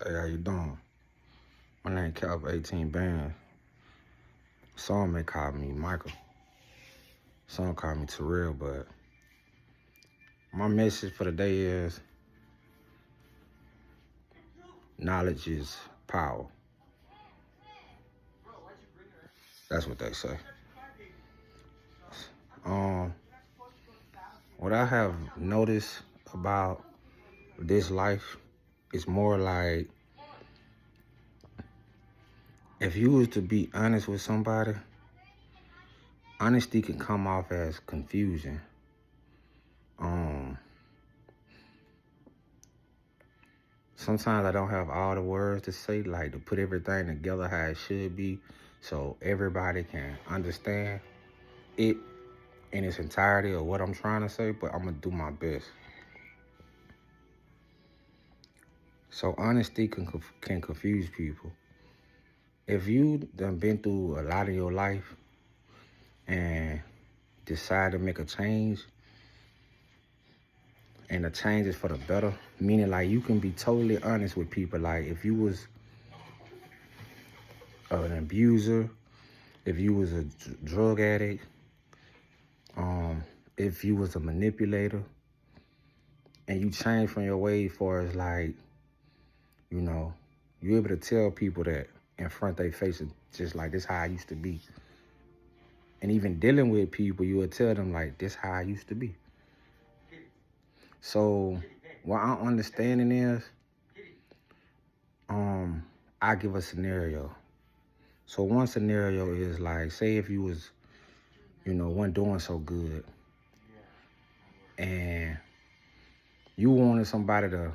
Hey, how you doing? My name Calv 18 Band. Some may call me Michael. Some call me Terrell, but my message for the day is knowledge is power. That's what they say. Um, what I have noticed about this life is more like if you was to be honest with somebody, honesty can come off as confusion. Sometimes I don't have all the words to say, like to put everything together how it should be so everybody can understand it in its entirety of what I'm trying to say, but I'm gonna do my best. So honesty can confuse people. If you done been through a lot of your life and decide to make a change, and the change is for the better, meaning like you can be totally honest with people. Like if you was an abuser, if you was a drug addict, if you was a manipulator, and you change from your ways for as like, you know, you able to tell people that in front they face it, just like this how I used to be. And even dealing with people, you would tell them like this how I used to be. So what I'm understanding is, I give a scenario. So one scenario is like, say if you was, wasn't doing so good, and you wanted somebody to,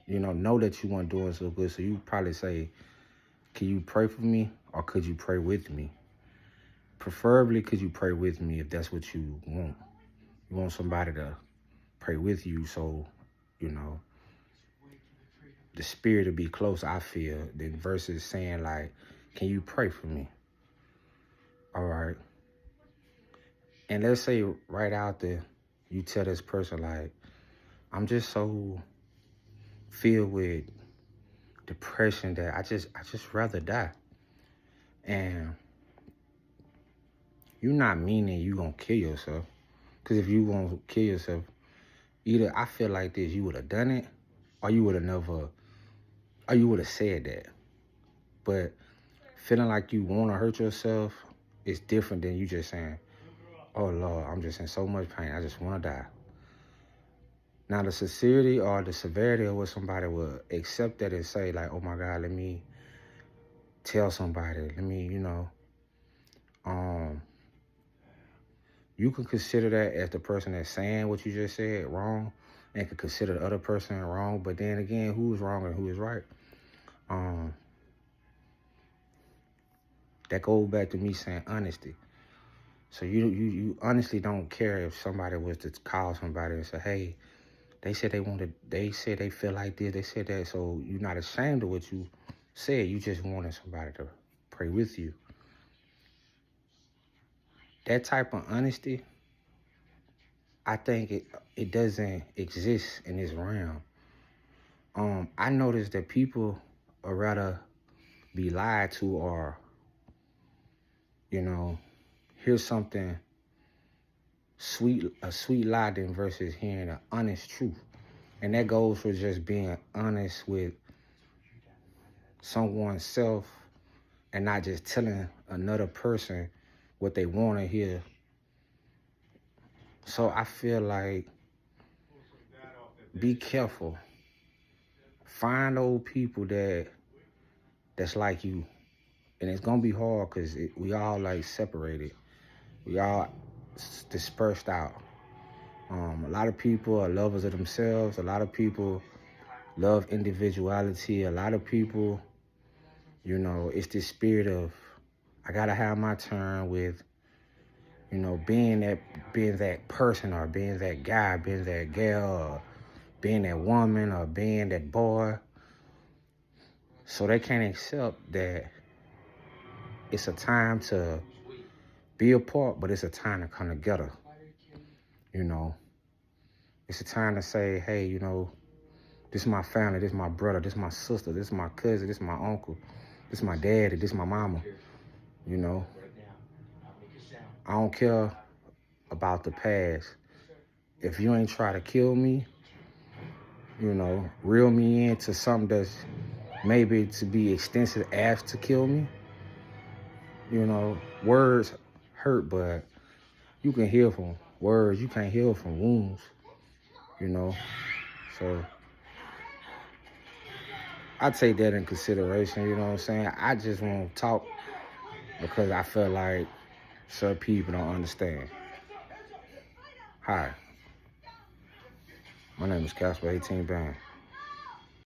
know that you weren't doing so good. So you probably say, can you pray for me or could you pray with me? Preferably, could you pray with me if that's what you want? You want somebody to pray with you so, you know, the spirit to be close, I feel, than versus saying like, can you pray for me? All right. And let's say right out there, you tell this person like, I'm just so filled with depression that I just rather die. And you're not meaning you gonna kill yourself. Cause if you gonna kill yourself, either I feel like this, you would have done it, or you would have never, or you would have said that. But feeling like you wanna hurt yourself is different than you just saying, oh Lord, I'm just in so much pain, I just wanna die. Now the sincerity or the severity of what somebody will accept that and say like, oh my God, let me tell somebody, let me, you can consider that as the person that's saying what you just said wrong, and can consider the other person wrong. But then again, who is wrong and who is right? That goes back to me saying honesty. So you honestly don't care if somebody was to call somebody and say, hey, they said they said they feel like this, they said that. So you're not ashamed of what you said. You just wanted somebody to pray with you. That type of honesty, I think it doesn't exist in this realm. I noticed that people would rather be lied to or, hear something a sweet lie than versus hearing an honest truth. And that goes for just being honest with someone's self and not just telling another person what they want to hear. So I feel like be careful. Find those people that's like you. And it's going to be hard because we all like separated. We all dispersed out. A lot of people are lovers of themselves. A lot of people love individuality. A lot of people, it's this spirit of I gotta have my turn with, being that person or being that guy, being that girl, or being that woman or being that boy. So they can't accept that it's a time to be apart, but it's a time to come together. It's a time to say, hey, This is my family, this is my brother, this is my sister, this is my cousin, this is my uncle, this is my daddy, this is my mama, you know. I don't care about the past. If you ain't try to kill me, you know, reel me into something that's maybe to be extensive as to kill me, you know, words hurt, but you can heal from words. You can't heal from wounds, you know. So I take that in consideration, you know what I'm saying? I just want to talk because I feel like certain people don't understand. Hi, my name is Casper 18 Band.